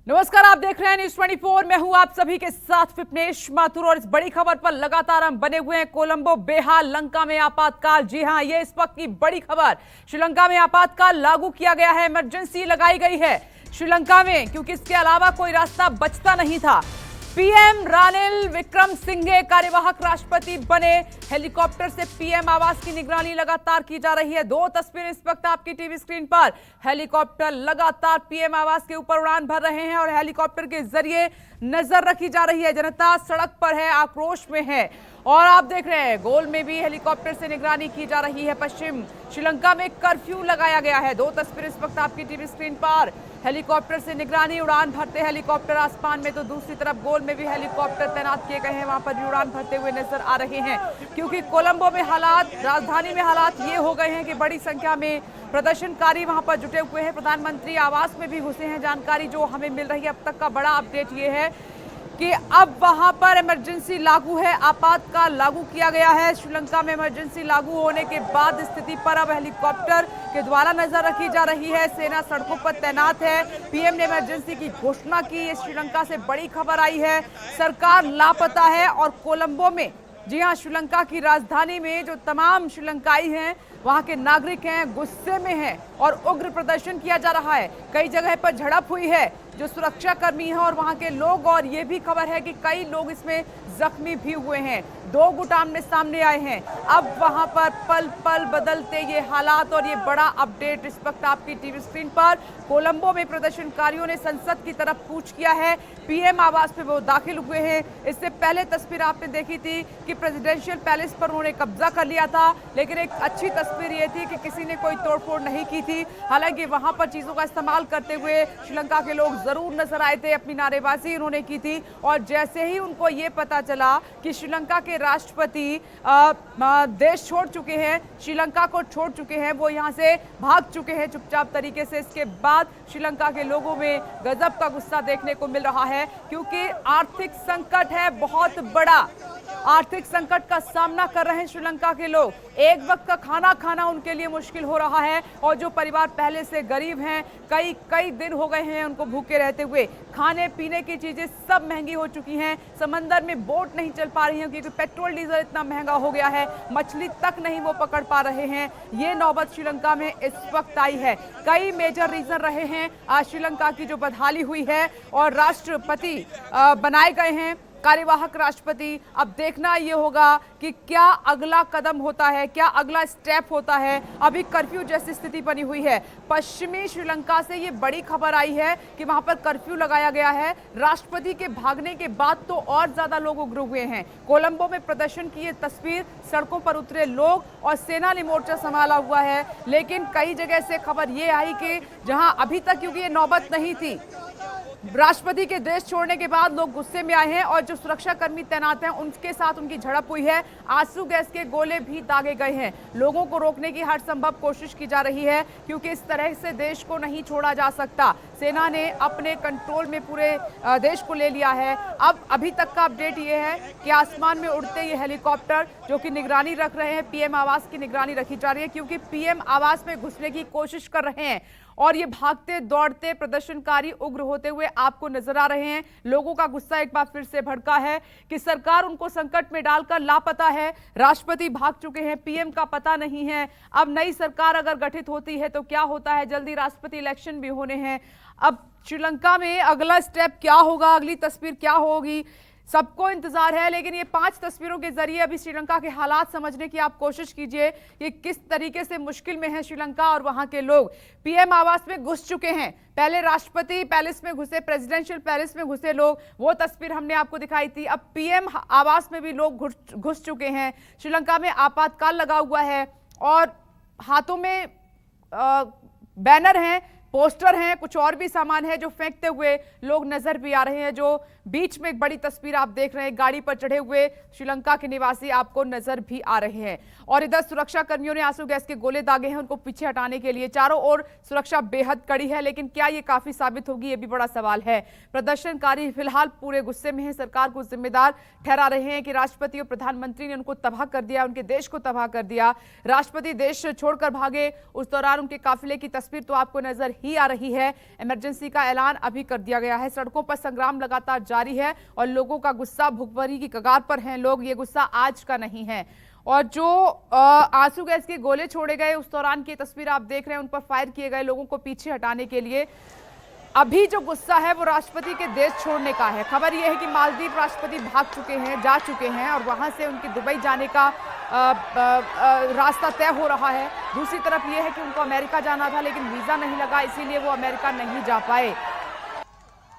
नमस्कार, आप देख रहे हैं न्यूज 24। मैं हूं आप सभी के साथ विपनेश माथुर और इस बड़ी खबर पर लगातार हम बने हुए हैं। कोलंबो बेहाल, लंका में आपातकाल। जी हां, ये इस वक्त की बड़ी खबर। श्रीलंका में आपातकाल लागू किया गया है, इमरजेंसी लगाई गई है श्रीलंका में, क्योंकि इसके अलावा कोई रास्ता बचता नहीं था। पीएम रानिल विक्रमसिंघे कार्यवाहक राष्ट्रपति बने। हेलीकॉप्टर से पीएम आवास की निगरानी लगातार की जा रही है। दो तस्वीरें इस वक्त आपकी टीवी स्क्रीन पर। हेलीकॉप्टर लगातार पीएम आवास के ऊपर उड़ान भर रहे हैं और हेलीकॉप्टर के जरिए नजर रखी जा रही है। जनता सड़क पर है, आक्रोश में है। और आप देख रहे हैं गोल में भी हेलीकॉप्टर से निगरानी की जा रही है। पश्चिम श्रीलंका में कर्फ्यू लगाया गया है। दो तस्वीरें इस वक्त आपकी टीवी स्क्रीन पर। हेलीकॉप्टर से निगरानी, उड़ान भरते हेलीकॉप्टर आसमान में, तो दूसरी तरफ गोल में भी हेलीकॉप्टर तैनात किए गए हैं। वहां पर भी उड़ान भरते हुए नजर आ रहे हैं, क्योंकि कोलंबो में हालात, राजधानी में हालात ये हो गए हैं कि बड़ी संख्या में प्रदर्शनकारी वहां पर जुटे हुए हैं। प्रधानमंत्री आवास में भी घुसे हैं। जानकारी जो हमें मिल रही है अब तक का बड़ा अपडेट ये है कि अब वहां पर इमरजेंसी लागू है, आपातकाल लागू किया गया है। श्रीलंका में इमरजेंसी लागू होने के बाद स्थिति पर अब हेलीकॉप्टर के द्वारा नजर रखी जा रही है। सेना सड़कों पर तैनात है। पीएम ने इमरजेंसी की घोषणा की। ये श्रीलंका से बड़ी खबर आई है। सरकार लापता है और कोलंबो में, जी हां, श्रीलंका की राजधानी में जो तमाम श्रीलंकाई हैं, वहां के नागरिक हैं, गुस्से में हैं और उग्र प्रदर्शन किया जा रहा है। कई जगह पर झड़प हुई है जो सुरक्षा कर्मी हैं और वहां के लोग, और ये भी खबर है कि कई लोग इसमें जख्मी भी हुए हैं। दो गुट आमने सामने आए हैं। अब वहां पर पल पल बदलते ये हालात और ये बड़ा अपडेट इस वक्त आपकी टीवी स्क्रीन पर। कोलंबो में प्रदर्शनकारियों ने संसद की तरफ कूच किया है। पीएम आवास में वो दाखिल हुए हैं। इससे पहले तस्वीर आपने देखी थी कि प्रेसिडेंशियल पैलेस पर उन्होंने कब्जा कर लिया था, लेकिन एक अच्छी तस्वीर ये थी कि किसी ने कोई तोड़फोड़ नहीं की थी। हालांकि वहां पर चीजों का इस्तेमाल करते हुए श्रीलंका के लोग जरूर नजर आए थे। अपनी नारेबाजी उन्होंने की थी और जैसे ही उनको ये पता चला कि श्रीलंका के राष्ट्रपति देश छोड़ चुके हैं, श्रीलंका को छोड़ चुके हैं, वो यहाँ से भाग चुके हैं चुपचाप तरीके से, इसके बाद श्रीलंका के लोगों में गजब का गुस्सा देखने को मिल रहा है, क्योंकि आर्थिक संकट है, बहुत बड़ा आर्थिक संकट का सामना कर रहे हैं श्रीलंका के लोग। एक वक्त का खाना खाना उनके लिए मुश्किल हो रहा है और जो परिवार पहले से गरीब हैं, कई दिन हो गए हैं उनको भूखे रहते हुए। खाने पीने की चीजें सब महंगी हो चुकी हैं। समंदर में बोट नहीं चल पा रही हैं क्योंकि पेट्रोल डीजल इतना महंगा हो गया है। मछली तक नहीं वो पकड़ पा रहे हैं। ये नौबत श्रीलंका में इस वक्त आई है। कई मेजर रीजन रहे हैं। आज श्रीलंका की जो बदहाली हुई है और राष्ट्रपति बनाए गए हैं, कार्यवाहक राष्ट्रपति। अब देखना ये होगा कि क्या अगला कदम होता है, क्या अगला स्टेप होता है। अभी कर्फ्यू जैसी स्थिति बनी हुई है। पश्चिमी श्रीलंका से ये बड़ी खबर आई है कि वहां पर कर्फ्यू लगाया गया है। राष्ट्रपति के भागने के बाद तो और ज्यादा लोग उग्र हुए हैं। कोलंबो में प्रदर्शन की ये तस्वीर, सड़कों पर उतरे लोग और सेना ने मोर्चा संभाला हुआ है। लेकिन कई जगह से खबर ये आई कि जहां अभी तक, क्योंकि ये नौबत नहीं थी, राष्ट्रपति के देश छोड़ने के बाद लोग गुस्से में आए हैं और जो सुरक्षा कर्मी तैनात हैं उनके साथ उनकी झड़प हुई है। आंसू गैस के गोले भी दागे गए हैं। लोगों को रोकने की हर संभव कोशिश की जा रही है, क्योंकि इस तरह से देश को नहीं छोड़ा जा सकता। सेना ने अपने कंट्रोल में पूरे देश को ले लिया है। अब अभी तक का अपडेट ये है कि आसमान में उड़ते ये हेलीकॉप्टर जो कि निगरानी रख रहे हैं, पीएम आवास की निगरानी रखी जा रही है, क्योंकि पीएम आवास में घुसने की कोशिश कर रहे हैं और ये भागते दौड़ते प्रदर्शनकारी उग्र होते हुए आपको नजर आ रहे हैं। लोगों का गुस्सा एक बार फिर से भड़का है कि सरकार उनको संकट में डालकर लापता है। राष्ट्रपति भाग चुके हैं, पीएम का पता नहीं है। अब नई सरकार अगर गठित होती है तो क्या होता है। जल्दी राष्ट्रपति इलेक्शन भी होने हैं। अब श्रीलंका में अगला स्टेप क्या होगा, अगली तस्वीर क्या होगी, सबको इंतजार है। लेकिन ये 5 तस्वीरों के जरिए अभी श्रीलंका के हालात समझने की आप कोशिश कीजिए कि किस तरीके से मुश्किल में है श्रीलंका और वहां के लोग। पीएम आवास में घुस चुके हैं। पहले राष्ट्रपति पैलेस में घुसे, प्रेसिडेंशियल पैलेस में घुसे लोग, वो तस्वीर हमने आपको दिखाई थी। अब पीएम आवास में भी लोग घुस चुके हैं। श्रीलंका में आपातकाल लगा हुआ है और हाथों में बैनर हैं, पोस्टर हैं, कुछ और भी सामान है जो फेंकते हुए लोग नजर भी आ रहे हैं। जो बीच में एक बड़ी तस्वीर आप देख रहे हैं, गाड़ी पर चढ़े हुए श्रीलंका के निवासी आपको नजर भी आ रहे हैं। और इधर सुरक्षा कर्मियों ने आंसू गैस के गोले दागे हैं उनको पीछे हटाने के लिए। चारों ओर सुरक्षा बेहद कड़ी है, लेकिन क्या ये काफी साबित होगी, ये भी बड़ा सवाल है। प्रदर्शनकारी फिलहाल पूरे गुस्से में हैं, सरकार को जिम्मेदार ठहरा रहे हैं कि राष्ट्रपति और प्रधानमंत्री ने उनको तबाह कर दिया, उनके देश को तबाह कर दिया। राष्ट्रपति देश छोड़कर भागे, उस दौरान उनके काफिले की तस्वीर तो आपको नजर ही आ रही है। इमरजेंसी का ऐलान अभी कर दिया गया है। सड़कों पर संग्राम लगातार जारी है और लोगों का गुस्सा भुखमरी की कगार पर हैं लोग। ये गुस्सा आज का नहीं है। और जो आंसू गैस के गोले छोड़े गए उस दौरान की तस्वीर आप देख रहे हैं, उन पर फायर किए गए लोगों को पीछे हटाने के लिए। अभी जो गुस्सा है वो राष्ट्रपति के देश छोड़ने का है। खबर यह है कि मालदीव राष्ट्रपति जा चुके हैं और वहां से उनके दुबई जाने का रास्ता तय हो रहा है। दूसरी तरफ यह है कि उनको अमेरिका जाना था लेकिन वीजा नहीं लगा, इसीलिए वो अमेरिका नहीं जा पाए।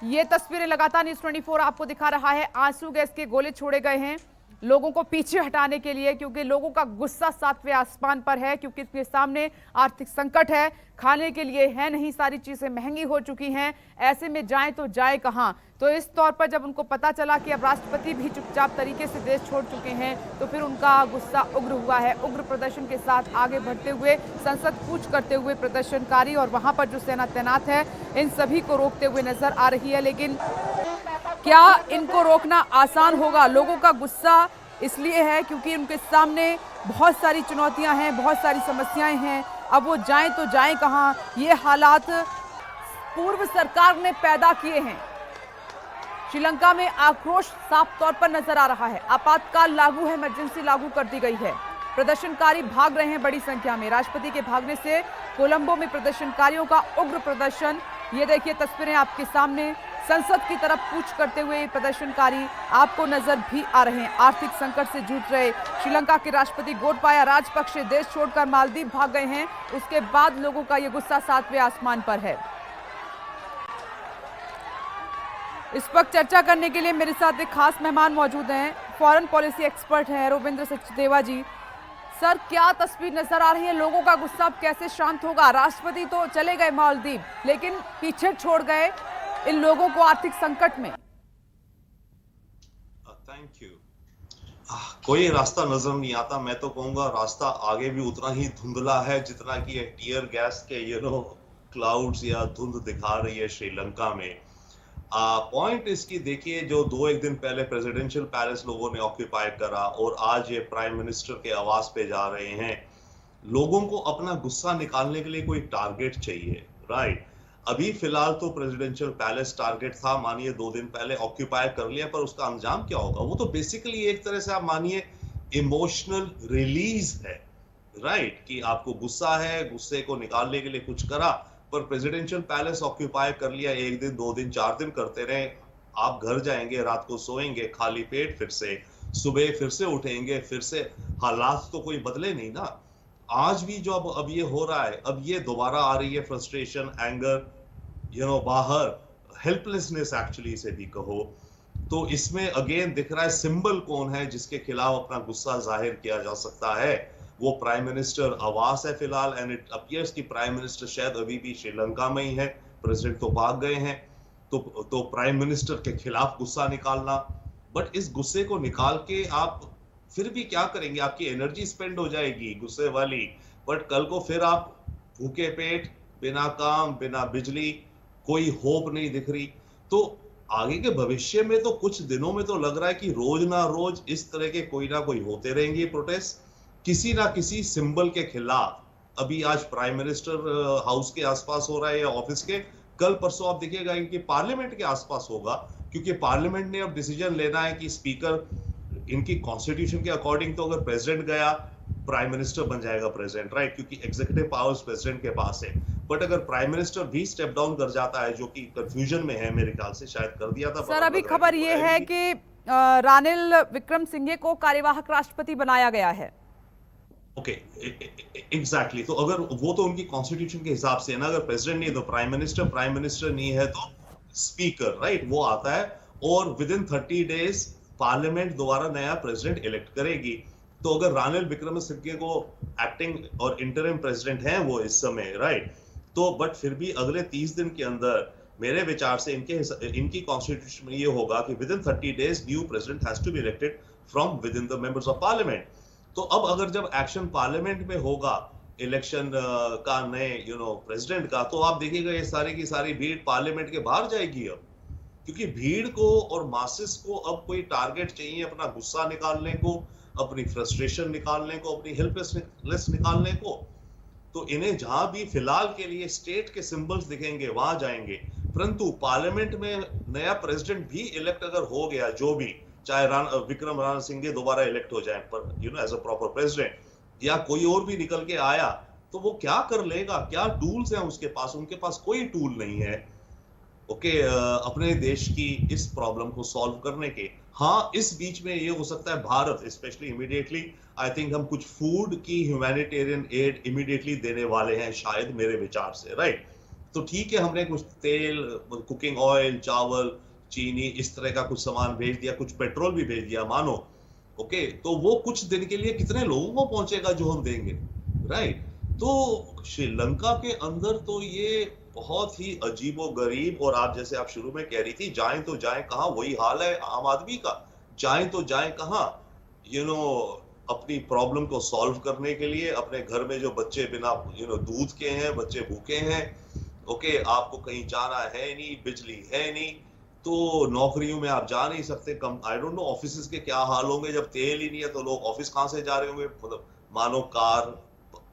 ये तस्वीरें लगातार न्यूज़ 24 आपको दिखा रहा है। आंसू गैस के गोले छोड़े गए हैं लोगों को पीछे हटाने के लिए, क्योंकि लोगों का गुस्सा 7वें आसमान पर है, क्योंकि इनके सामने आर्थिक संकट है, खाने के लिए है नहीं, सारी चीजें महंगी हो चुकी हैं। ऐसे में जाएं तो जाए कहां। तो इस तौर पर जब उनको पता चला कि अब राष्ट्रपति भी चुपचाप तरीके से देश छोड़ चुके हैं तो फिर उनका गुस्सा उग्र हुआ है। उग्र प्रदर्शन के साथ आगे बढ़ते हुए संसद कूच करते हुए प्रदर्शनकारी और वहां पर जो सेना तैनात है इन सभी को रोकते हुए नजर आ रही है। लेकिन क्या इनको रोकना आसान होगा? लोगों का गुस्सा इसलिए है क्योंकि उनके सामने बहुत सारी चुनौतियां हैं, बहुत सारी समस्याएं हैं। अब वो जाएं तो जाएं कहां? ये हालात पूर्व सरकार ने पैदा किए हैं। श्रीलंका में आक्रोश साफ तौर पर नजर आ रहा है। आपातकाल लागू है, इमरजेंसी लागू कर दी गई है। प्रदर्शनकारी भाग रहे हैं बड़ी संख्या में। राष्ट्रपति के भागने से कोलंबो में प्रदर्शनकारियों का उग्र प्रदर्शन। ये देखिए तस्वीरें आपके सामने। संसद की तरफ कूच करते हुए प्रदर्शनकारी आपको नजर भी आ रहे हैं। आर्थिक संकट से जूझ रहे श्रीलंका के राष्ट्रपति गोटबाया राजपक्षे देश छोड़कर मालदीव भाग गए हैं। उसके बाद लोगों का यह गुस्सा 7वें आसमान पर है। इस वक्त चर्चा करने के लिए मेरे साथ एक खास मेहमान मौजूद हैं। फॉरेन पॉलिसी एक्सपर्ट हैं रविंद्र सचदेवा जी। सर, क्या तस्वीर नजर आ रही है? लोगों का गुस्सा अब कैसे शांत होगा? राष्ट्रपति तो चले गए मालदीव, लेकिन पीछे छोड़ गए इन लोगों को आर्थिक संकट में। Thank you. कोई रास्ता नजर नहीं आता। मैं तो कहूंगा रास्ता आगे भी उतना ही धुंधला है जितना कि टीयर गैस के क्लाउड्स या धुंध दिखा रही है श्रीलंका में। पॉइंट इसकी देखिए, जो 2-1 दिन पहले प्रेसिडेंशियल पैलेस लोगों ने ऑक्यूपाई करा और आज ये प्राइम मिनिस्टर के आवास पे जा रहे हैं। लोगों को अपना गुस्सा निकालने के लिए कोई टारगेट चाहिए, राइट? अभी फिलहाल तो प्रेसिडेंशियल पैलेस टारगेट था, मानिए 2 दिन पहले ऑक्यूपाई कर लिया, पर उसका अंजाम क्या होगा? वो तो बेसिकली एक तरह से आप मानिए इमोशनल रिलीज है, राइट? कि आपको गुस्सा है, गुस्से को निकालने के लिए कुछ करा, पर प्रेसिडेंशियल पैलेस ऑक्यूपाई कर लिया। 1 दिन 2 दिन 4 दिन करते रहे। आप घर जाएंगे, रात को सोएंगे खाली पेट, फिर से सुबह फिर से उठेंगे, फिर से हालात तो कोई बदले नहीं ना। आज भी जो अब ये हो रहा है, अब ये दोबारा आ रही है फ्रस्ट्रेशन, एंगर, बाहर हेल्पलेसनेस एक्चुअली से भी कहो तो इसमें अगेन दिख रहा है सिंबल कौन है जिसके खिलाफ अपना गुस्सा जाहिर किया जा सकता है। वो प्राइम मिनिस्टर आवास है फिलहाल, एंड इट अपीयर्स कि प्राइम मिनिस्टर शायद अभी भी श्रीलंका में ही है। प्रेसिडेंट तो भाग गए हैं, तो प्राइम मिनिस्टर के खिलाफ गुस्सा निकालना। बट इस गुस्से को निकाल के आप फिर भी क्या करेंगे? आपकी एनर्जी स्पेंड हो जाएगी गुस्से वाली, बट कल को फिर आप भूखे पेट, बिना काम, बिना बिजली, कोई होप नहीं दिख रही। तो आगे के भविष्य में तो कुछ दिनों में तो लग रहा है कि रोज ना रोज इस तरह के कोई ना कोई होते रहेंगे प्रोटेस्ट किसी ना किसी सिंबल के खिलाफ। अभी आज प्राइम मिनिस्टर हाउस के आसपास हो रहा है या ऑफिस के, कल परसों आप देखिएगा इनकी पार्लियामेंट के आसपास होगा, क्योंकि पार्लियामेंट ने अब डिसीजन लेना है कि स्पीकर, इनकी कॉन्स्टिट्यूशन के अकॉर्डिंग तो अगर प्रेसिडेंट गया प्राइम मिनिस्टर बन जाएगा प्रेसिडेंट, राइट? क्योंकि एग्जीक्यूटिव पावर्स प्रेसिडेंट के पास है। बट अगर प्राइम मिनिस्टर भी स्टेप डाउन कर जाता है, जो कि कंफ्यूजन में है, मेरे ख्याल से शायद कर दिया था। सर, अभी खबर ये है कि रानिल विक्रमसिंघे को कार्यवाहक राष्ट्रपति बनाया गया है। Okay, exactly. तो अगर वो तो उनकी कॉन्स्टिट्यूशन के हिसाब से है ना, अगर प्रेसिडेंट नहीं है तो प्राइम मिनिस्टर नहीं है तो स्पीकर, राइट? वो आता है और विद इन 30 डेज पार्लियामेंट दोबारा नया प्रेसिडेंट इलेक्ट करेगी। तो अगर रानिल विक्रमसिंघे को एक्टिंग और इंटरिम प्रेसिडेंट हैं वो इस समय, राइट? तो बट फिर भी अगले 30 दिन के अंदर मेरे विचार से इनकी कॉन्स्टिट्यूशन में ये होगा कि within 30 days new president has to be elected from within the members of parliament. तो अब अगर जब एक्शन पार्लियामेंट में होगा इलेक्शन का नए प्रेसिडेंट का, तो आप देखिएगा ये सारी की सारी भीड़ पार्लियामेंट के बाहर जाएगी अब, क्योंकि भीड़ को और मासेस को अब कोई टारगेट चाहिए अपना गुस्सा निकालने को, अपनी फ्रस्ट्रेशन निकालने को, अपनी हेल्पलेसनेस निकालने को। तो इन्हें जहां भी फिलहाल के लिए स्टेट के सिंबल्स दिखेंगे वहां जाएंगे। परंतु पार्लियामेंट में नया प्रेसिडेंट भी इलेक्ट अगर हो गया, जो भी, चाहे विक्रम राणा सिंघे दोबारा इलेक्ट हो जाए पर एज अ प्रॉपर प्रेसिडेंट, या कोई और भी निकल के आया, तो वो क्या कर लेगा? क्या टूल्स हैं उसके पास? उनके पास कोई टूल नहीं है अपने देश की इस प्रॉब्लम को सॉल्व करने के। हाँ, इस बीच में ये हो सकता है Bharat specially immediately, I think हम कुछ फूड की ह्यूमैनिटेरियन एड इमीडिएटली देने वाले हैं शायद, मेरे विचार से, राइट? तो ठीक है, हमने कुछ तेल, कुकिंग ऑयल, चावल, चीनी, इस तरह का कुछ सामान भेज दिया, कुछ पेट्रोल भी भेज दिया, मानो ओके, तो वो कुछ दिन के लिए कितने लोगों को पहुंचेगा जो हम देंगे, राइट? तो श्रीलंका के अंदर तो ये बहुत ही अजीबो-गरीब, और आप जैसे आप शुरू में कह रही थी, जाएं तो जाएं कहां, वही हाल है आम आदमी का। जाएं तो जाएं कहां, अपनी प्रॉब्लम को सॉल्व करने के लिए? अपने घर में जो बच्चे बिना दूध के हैं, बच्चे भूखे हैं, ओके, आपको कहीं जाना है नहीं, बिजली है नहीं, तो नौकरियों में आप जा नहीं सकते। कम, आई डोंट नो ऑफिस के क्या हाल होंगे, जब तेल ही नहीं है तो लोग ऑफिस कहां से जा रहे होंगे? मतलब मानो कार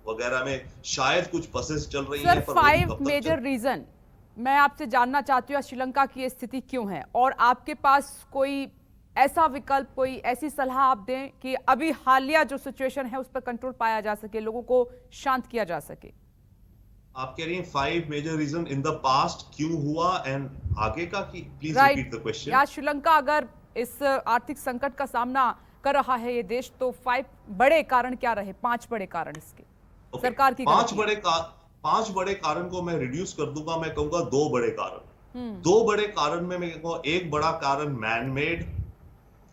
वगैरह में शायद कुछ बसेस चल रही सर, हैं, पर वो 5 कब तक मेजर रीजन मैं आपसे जानना चाहती हूँ श्रीलंका की ये स्थिति क्यों है, और आपके पास कोई ऐसा विकल्प, कोई ऐसी सलाह आप दें कि अभी हालिया जो सिचुएशन है उस पर कंट्रोल पाया जा सके, लोगों को शांत किया जा सके। आप कह रही हैं 5 major reason in the past क्यों हुआ, एंड आगे का की please right, repeat the question. या श्रीलंका अगर इस आर्थिक संकट का सामना कर रहा है ये देश, तो 5 बड़े कारण क्या रहे, 5 बड़े कारण इसके? सरकार की पांच बड़े कारण को मैं रिड्यूस कर दूंगा, मैं कहूंगा 2 बड़े कारण। 2 बड़े कारण में मैं कहूंगा, एक बड़ा कारण मैन मेड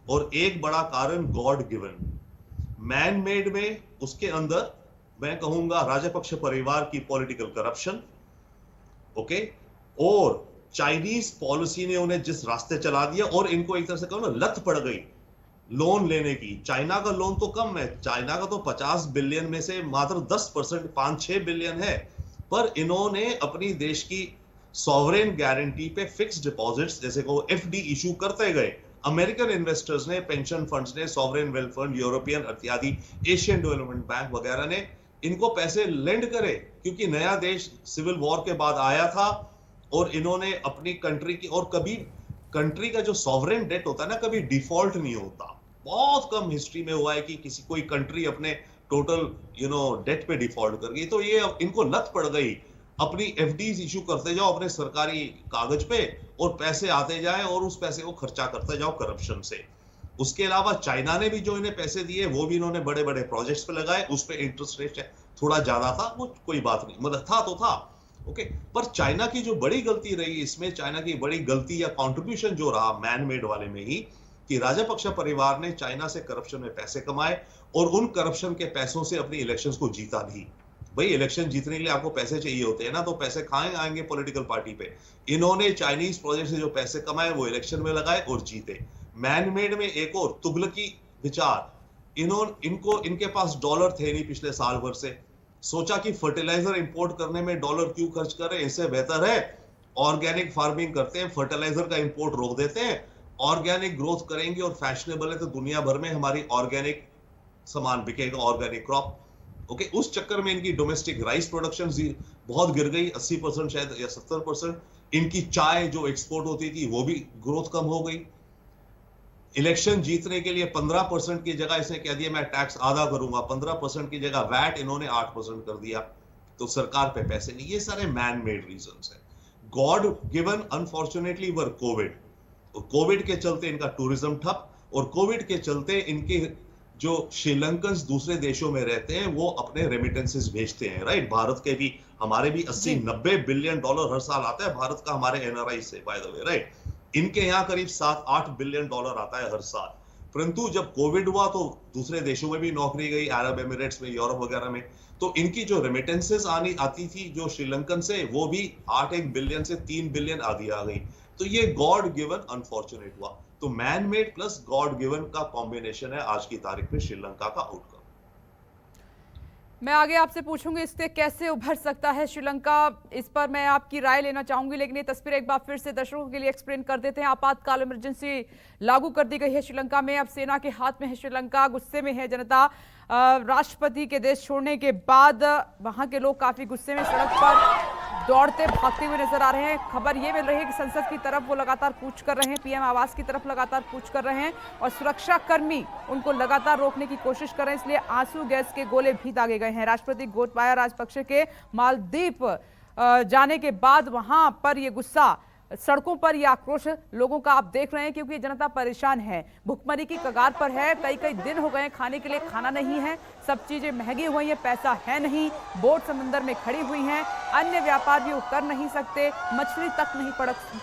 और एक बड़ा कारण गॉड गिवन। मैन मेड में उसके अंदर मैं कहूंगा राजपक्ष परिवार की पॉलिटिकल करप्शन, ओके, और चाइनीज पॉलिसी ने उन्हें जिस रास्ते चला दिया, और इनको एक तरह से कहूं ना, लत पड़ गई लोन लेने की। चाइना का लोन तो कम है, चाइना का तो 50 बिलियन में से मात्र 10%, 5-6 बिलियन है, पर इन्होंने अपनी देश की सॉवरेन गारंटी पे फिक्स्ड डिपॉजिट्स जैसे को एफडी इशू करते गए। अमेरिकन इन्वेस्टर्स ने, पेंशन फंड्स ने, सॉवरेन वेल्थ फंड, यूरोपियन इत्यादि, एशियन डेवलपमेंट बैंक वगैरह ने इनको पैसे लेंड करे, क्योंकि नया देश सिविल वॉर के बाद आया था, और इन्होंने अपनी कंट्री की, और कभी कंट्री का जो सॉवरेन डेट होता है ना, कभी डिफॉल्ट नहीं होता। बहुत कम हिस्ट्री में हुआ है कि किसी कोई कंट्री अपने टोटल डेट पे डिफॉल्ट कर गई। तो ये इनको लत पड़ गई, अपनी एफडीज इशू करते जाओ अपने सरकारी कागज पे, और पैसे आते जाए, और उस पैसे को खर्चा करते जाओ करप्शन से। उसके अलावा चाइना ने भी जो इन्हें पैसे दिए, वो भी इन्होंने बड़े बड़े प्रोजेक्ट्स पे लगाए, उस पे इंटरेस्ट रेट थोड़ा ज्यादा था, वो कोई बात नहीं, मतलब था तो था, ओके। पर चाइना की जो बड़ी गलती रही इसमें, चाइना की बड़ी गलती या कंट्रीब्यूशन जो रहा मैन मेड वाले में ही, कि राजपक्ष परिवार ने चाइना से करप्शन में पैसे कमाए, और उन करप्शन के पैसों से अपनी इलेक्शंस को जीता भी। भाई, इलेक्शन जीतने के लिए आपको पैसे चाहिए होते हैं ना, तो पैसे खाएं आएंगे पॉलिटिकल पार्टी पे। इन्होंने चाइनीज प्रोजेक्ट से जो पैसे कमाए वो इलेक्शन में लगाए और जीते। मैन मेड में एक और तुगलकी विचार, इनके पास डॉलर थे नहीं पिछले साल भर से, सोचा कि फर्टिलाइजर इंपोर्ट करने में डॉलर क्यों खर्च करें, इससे बेहतर है ऑर्गेनिक फार्मिंग करते हैं, फर्टिलाइजर का इंपोर्ट रोक देते हैं, ऑर्गेनिक ग्रोथ करेंगे, और फैशनेबल है तो दुनिया भर में हमारी ऑर्गेनिक सामान बिकेगा, ऑर्गेनिक क्रॉप, ओके। उस चक्कर में इनकी डोमेस्टिक राइस प्रोडक्शन बहुत गिर गई, 80% शायद या 70%। इनकी चाय जो एक्सपोर्ट होती थी वो भी ग्रोथ कम हो गई। इलेक्शन जीतने के लिए 15% की जगह इसने कह दिया मैं टैक्स आधा करूंगा, 15% की जगह वैट इन्होंने 8% कर दिया, तो सरकार पे पैसे नहीं। ये सारे मैन मेड रीजंस हैं। गॉड गिवन अनफॉर्चुनेटली वर कोविड, और कोविड के चलते इनका टूरिज्म ठप, और कोविड के चलते इनके जो श्रीलंकन्स दूसरे देशों में रहते हैं वो अपने रेमिटेंसेस भेजते हैं, राइट? भारत के भी, हमारे भी 80-90 बिलियन डॉलर हर साल आता है भारत का हमारे एनआरआई से, बाय द वे, राइट? इनके यहाँ करीब 7-8 बिलियन डॉलर आता है हर साल। परंतु जब कोविड हुआ तो दूसरे देशों में भी नौकरी गई, अरब एमिरेट्स में, यूरोप वगैरह में, तो इनकी जो रेमिटेंसेस आती थी जो श्रीलंकन से, वो भी 8 बिलियन से 3 बिलियन आदि आ गई। तो ये गॉड गिवन अनफॉर्चुनेट हुआ। तो man made plus God given का कॉम्बिनेशन है आज की तारीख में श्रीलंका का आउटकम। मैं आगे आपसे पूछूंगी इससे कैसे उभर सकता है श्रीलंका, इस पर मैं आपकी राय लेना चाहूंगी, लेकिन ये तस्वीर एक बार फिर से दर्शकों के लिए एक्सप्लेन कर देते हैं। आपातकाल इमरजेंसी लागू कर दी गई है श्रीलंका में, अब सेना के हाथ में है श्रीलंका, गुस्से में है जनता। राष्ट्रपति के देश छोड़ने के बाद वहां के लोग काफी गुस्से में सड़क पर दौड़ते भागते हुए नजर आ रहे हैं। खबर ये मिल रही है कि संसद की तरफ वो लगातार कूच कर रहे हैं, पीएम आवास की तरफ लगातार कूच कर रहे हैं और सुरक्षा कर्मी उनको लगातार रोकने की कोशिश कर रहे हैं, इसलिए आंसू गैस के गोले भी दागे गए हैं। राष्ट्रपति गोटबाया राजपक्षे के मालदीव जाने के बाद वहां पर ये गुस्सा, सड़कों पर यह आक्रोश लोगों का आप देख रहे हैं, क्योंकि जनता परेशान है, भुखमरी की कगार पर है। कई कई दिन हो गए खाने के लिए खाना नहीं है, सब चीजें महंगी हुई हैं, पैसा है नहीं, बोट समंदर में खड़ी हुई हैं, अन्य व्यापार भी वो कर नहीं सकते, मछली तक नहीं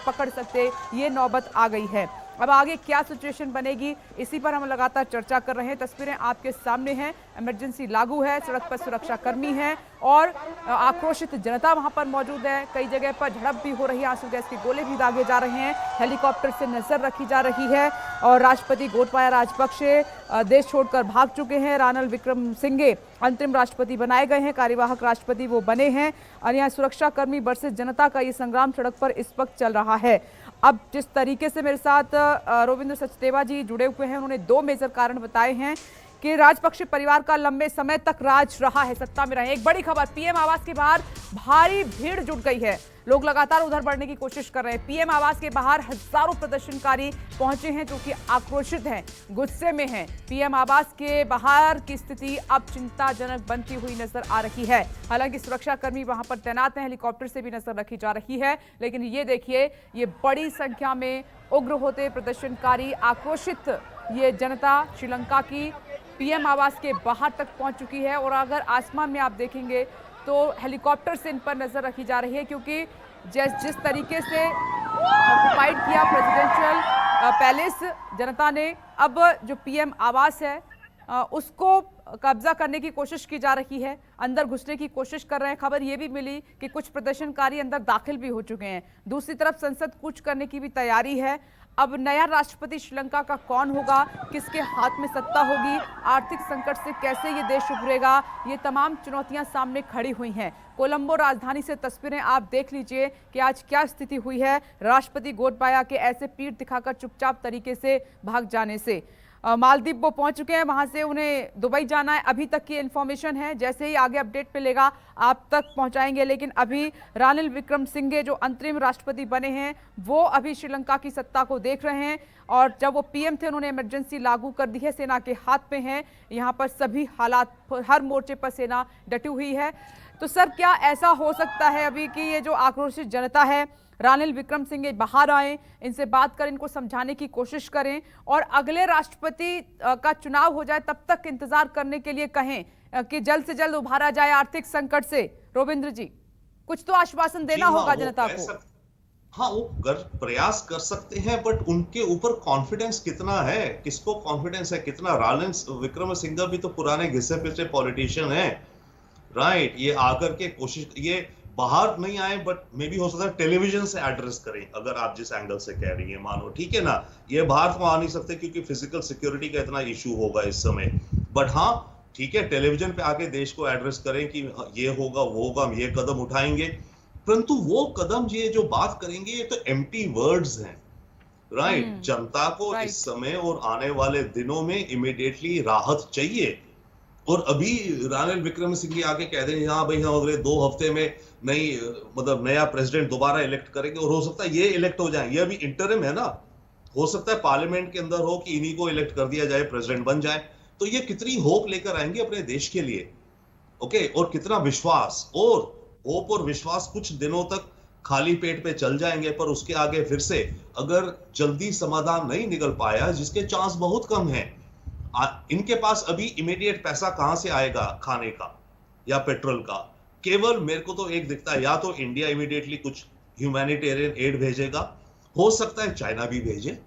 पकड़ सकते, ये नौबत आ गई है। अब आगे क्या सिचुएशन बनेगी, इसी पर हम लगातार चर्चा कर रहे हैं। तस्वीरें आपके सामने हैं, इमरजेंसी लागू है, सड़क पर सुरक्षा कर्मी हैं और आक्रोशित जनता वहां पर मौजूद है। कई जगह पर झड़प भी हो रही है, आंसू गैस के गोले भी दागे जा रहे हैं, हेलीकॉप्टर से नजर रखी जा रही है और राष्ट्रपति गोटबाया राजपक्षे देश छोड़कर भाग चुके हैं। रानिल विक्रमसिंघे अंतरिम राष्ट्रपति बनाए गए हैं, कार्यवाहक राष्ट्रपति वो बने हैं और यहाँ सुरक्षा कर्मी वर्सेस जनता का ये संग्राम सड़क पर इस वक्त चल रहा है। अब जिस तरीके से मेरे साथ रोविंद्र सचदेवा जी जुड़े हुए हैं, उन्होंने दो मेजर कारण बताए हैं कि राजपक्षे परिवार का लंबे समय तक राज रहा है, सत्ता में रहे। एक बड़ी खबर, पीएम आवास के बाहर भारी भीड़ जुट गई है, लोग लगातार उधर बढ़ने की कोशिश कर रहे हैं। पीएम आवास के बाहर हजारों प्रदर्शनकारी पहुंचे हैं जो कि आक्रोशित हैं, गुस्से में हैं। पीएम आवास के बाहर की स्थिति अब चिंताजनक बनती हुई नजर आ रही है। हालांकि सुरक्षाकर्मी वहां पर तैनात हैं, हेलीकॉप्टर से भी नजर रखी जा रही है, लेकिन ये देखिए, ये बड़ी संख्या में उग्र होते प्रदर्शनकारी, आक्रोशित ये जनता श्रीलंका की पीएम आवास के बाहर तक पहुंच चुकी है। और अगर आसमान में आप देखेंगे तो हेलीकॉप्टर से इन पर नजर रखी जा रही है, क्योंकि जिस तरीके से ऑक्युपाइड किया प्रेसिडेंशियल पैलेस जनता ने, अब जो पीएम आवास है उसको कब्जा करने की कोशिश की जा रही है, अंदर घुसने की कोशिश कर रहे हैं। खबर ये भी मिली कि कुछ प्रदर्शनकारी अंदर दाखिल भी हो चुके हैं। दूसरी तरफ संसद कूच करने की भी तैयारी है। अब नया राष्ट्रपति श्रीलंका का कौन होगा, किसके हाथ में सत्ता होगी, आर्थिक संकट से कैसे ये देश उभरेगा, ये तमाम चुनौतियां सामने खड़ी हुई हैं। कोलंबो राजधानी से तस्वीरें आप देख लीजिए कि आज क्या स्थिति हुई है राष्ट्रपति गोटबाया के ऐसे पीठ दिखाकर चुपचाप तरीके से भाग जाने से। मालदीव वो पहुंच चुके हैं, वहां से उन्हें दुबई जाना है, अभी तक की इन्फॉर्मेशन है, जैसे ही आगे अपडेट मिलेगा आप तक पहुंचाएंगे। लेकिन अभी रानिल विक्रमसिंघे जो अंतरिम राष्ट्रपति बने हैं वो अभी श्रीलंका की सत्ता को देख रहे हैं और जब वो पीएम थे उन्होंने इमरजेंसी लागू कर दी है, सेना के हाथ में है। यहाँ पर सभी हालात, हर मोर्चे पर सेना डटी हुई है। तो सर, क्या ऐसा हो सकता है अभी कि ये जो आक्रोशित जनता है, रानिल विक्रमसिंघे बाहर आए, इनसे बात कर इनको समझाने की कोशिश करें और अगले राष्ट्रपति का चुनाव हो जाए तब तक इंतजार करने के लिए कहें कि जल्द से जल्द उभारा जाए आर्थिक संकट से? रोविंद्र जी, कुछ तो आश्वासन देना होगा जनता को। हाँ, वो प्रयास कर सकते हैं, बट उनके ऊपर कॉन्फिडेंस कितना है, किसको कॉन्फिडेंस है कितना? रानिल विक्रमसिंघे भी तो पुराने घिसे पिटे पॉलिटिशियन है, राइट? ये आकर के कोशिश, ये बाहर नहीं आए, बट मे बी हो सकता है टेलीविजन से एड्रेस करें, अगर आप जिस एंगल से कह रही हैं, मानो, ठीक है ना? ये बाहर तो आ नहीं सकते क्योंकि फिजिकल सिक्योरिटी का इतना इशू होगा इस समय, बट हाँ ठीक है, टेलीविजन पे आके देश को एड्रेस करें कि ये होगा वो होगा, हम ये कदम उठाएंगे। परंतु वो कदम, ये जो बात करेंगे, ये तो एम्प्टी वर्ड्स हैं, राइट? जनता को इस समय और आने वाले दिनों में इमीडिएटली राहत चाहिए। और अभी रानिल विक्रमसिंघे आके कह दें हाँ भाई, हाँ अगले 2 हफ्ते में नई, मतलब नया प्रेसिडेंट दोबारा इलेक्ट करेंगे, और हो सकता है ये इलेक्ट हो जाए, ये अभी इंटरिम है ना, हो सकता है पार्लियामेंट के अंदर हो कि इन्हीं को इलेक्ट कर दिया जाए, प्रेसिडेंट बन जाए। तो ये कितनी होप लेकर आएंगे अपने देश के लिए, ओके? और कितना विश्वास, और होप और विश्वास कुछ दिनों तक खाली पेट पे चल जाएंगे, पर उसके आगे फिर से अगर जल्दी समाधान नहीं निकल पाया, जिसके चांस बहुत कम है, इनके पास अभी इमीडिएट पैसा कहां से आएगा खाने का या पेट्रोल का? केवल मेरे को तो एक दिखता है, या तो इंडिया इमीडिएटली कुछ ह्यूमैनिटेरियन एड भेजेगा, हो सकता है चाइना भी भेजे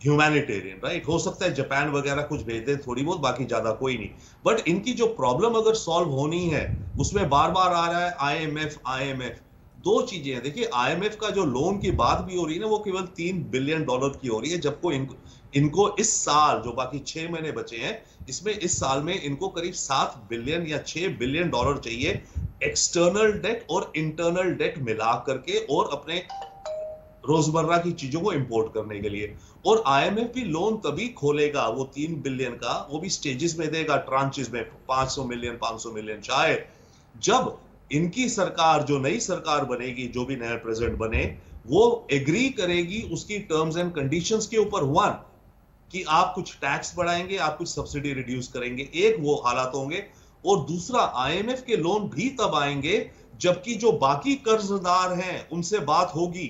ह्यूमैनिटेरियन, राइट? हो सकता है जापान वगैरह कुछ भेज दे थोड़ी बहुत, बाकी ज्यादा कोई नहीं। बट इनकी जो प्रॉब्लम अगर सॉल्व होनी है, उसमें बार बार आ रहा है आईएमएफ। 2 चीजें हैं, देखिए, आईएमएफ का जो लोन की बात भी हो रही है ना, वो केवल $3 बिलियन की हो रही है, जबको इनको इस साल, जो बाकी 6 महीने बचे हैं, इसमें इस साल में इनको करीब 7 बिलियन या $6 बिलियन चाहिए, एक्सटर्नल डेट और इंटरनल डेट मिला करके, और अपने रोजमर्रा की चीजों को इंपोर्ट करने के लिए। और आईएमएफ भी लोन तभी खोलेगा, वो 3 बिलियन का, वो भी स्टेजेस में देगा, ट्रांचेस में, 500 मिलियन 500 मिलियन चाहे, जब इनकी सरकार, जो नई सरकार बनेगी, जो भी नया प्रेसिडेंट बने, वो एग्री करेगी उसकी टर्म्स एंड कंडीशंस के ऊपर। वन, कि आप कुछ टैक्स बढ़ाएंगे, आप कुछ सब्सिडी रिड्यूस करेंगे, एक वो हालात होंगे। और दूसरा, आईएमएफ के लोन भी तब आएंगे जबकि जो बाकी कर्जदार हैं उनसे बात होगी।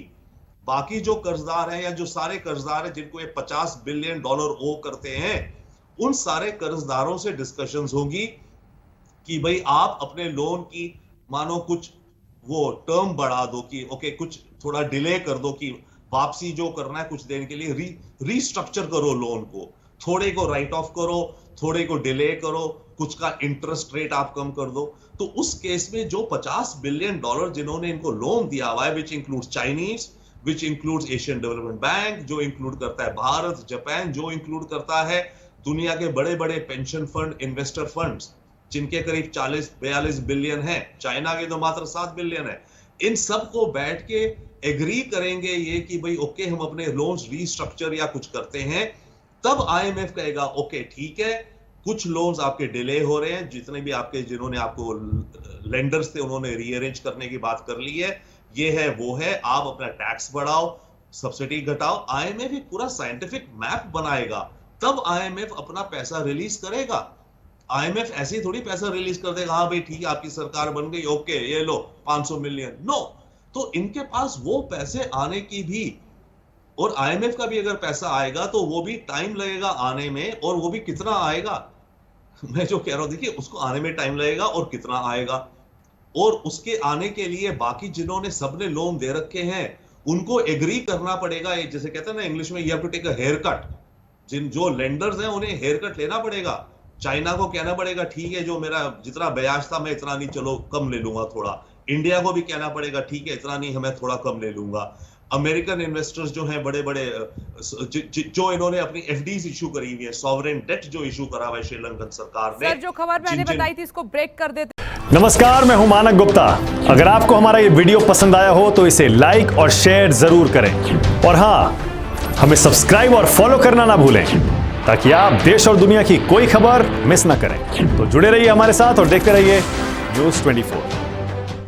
बाकी जो कर्जदार हैं या जो सारे कर्जदार हैं जिनको ये $50 बिलियन ओ करते हैं, उन सारे कर्जदारों से डिस्कशंस होगी कि भाई आप अपने लोन की मानो कुछ वो टर्म बढ़ा दो, कि ओके कुछ थोड़ा डिले कर दो, कि वापसी जो करना है कुछ देने के लिए रीस्ट्रक्चर करो लोन को, थोड़े को राइट ऑफ करो, थोड़े को डिले करो, कुछ का इंटरेस्ट रेट आप कम कर दो। तो उस केस में जो $50 बिलियन जिन्होंने इनको लोन दिया हुआ है, which includes Chinese, which includes Asian development bank, जो इंक्लूड करता है भारत, जापान, जो इंक्लूड करता है दुनिया के बड़े बड़े पेंशन फंड, इन्वेस्टर फंड्स, जिनके करीब 40-42 बिलियन है, चाइना के तो मात्र 7 बिलियन है। इन सब को बैठ के एग्री करेंगे ये कि भाई ओके हम अपने लोन्स रीस्ट्रक्चर या कुछ करते हैं, तब आईएमएफ कहेगा ओके ठीक है, कुछ लोन्स आपके डिले हो रहे हैं, जितने भी आपके जिन्होंने आपको लेंडर्स थे उन्होंने रीअरेंज करने की बात कर ली है, ये है वो है, आप अपना टैक्स बढ़ाओ, सब्सिडी घटाओ। आईएमएफ एक पूरा साइंटिफिक मैप बनाएगा, तब आईएमएफ अपना पैसा रिलीज करेगा। आईएमएफ ऐसे ही थोड़ी पैसा रिलीज कर देगा, हाँ भाई ठीक है आपकी सरकार बन गई, ओके ये लो 500 मिलियन, नो। तो इनके पास वो पैसे आने की भी, और आईएमएफ का भी अगर पैसा आएगा तो वो भी टाइम लगेगा आने में, और वो भी कितना आएगा, मैं जो कह रहा हूं देखिए उसको आने में टाइम लगेगा और कितना आएगा। और उसके आने के लिए बाकी जिन्होंने सबने लोन दे रखे हैं उनको एग्री करना पड़ेगा, जैसे कहते हैं ना इंग्लिश में, you have to take a hair cut. जिन जो लेंडर्स हैं उन्हें हेयर कट लेना पड़ेगा। चाइना को कहना पड़ेगा ठीक है जो मेरा जितना ब्याज था मैं इतना नहीं, चलो कम ले लूंगा थोड़ा। इंडिया को भी कहना पड़ेगा ठीक है इतना नहीं, हमें थोड़ा कम ले लूंगा। अमेरिकन इन्वेस्टर्स जो हैं बड़े बड़े, जो इन्होंने अपनी एफडीज इशू करी हुई है, सॉवरेन डेट जो इशू करा हुआ है श्रीलंकन सरकार ने। सर जो खबर मैंने बताई थी इसको ब्रेक कर देते। नमस्कार, मैं हूं मानक गुप्ता। अगर आपको हमारा ये वीडियो पसंद आया हो तो इसे लाइक और शेयर जरूर करें, और हां, हमें सब्सक्राइब और फॉलो करना ना भूलें ताकि आप देश और दुनिया की कोई खबर मिस ना करें। तो जुड़े रहिए हमारे साथ और देखते रहिए News 24।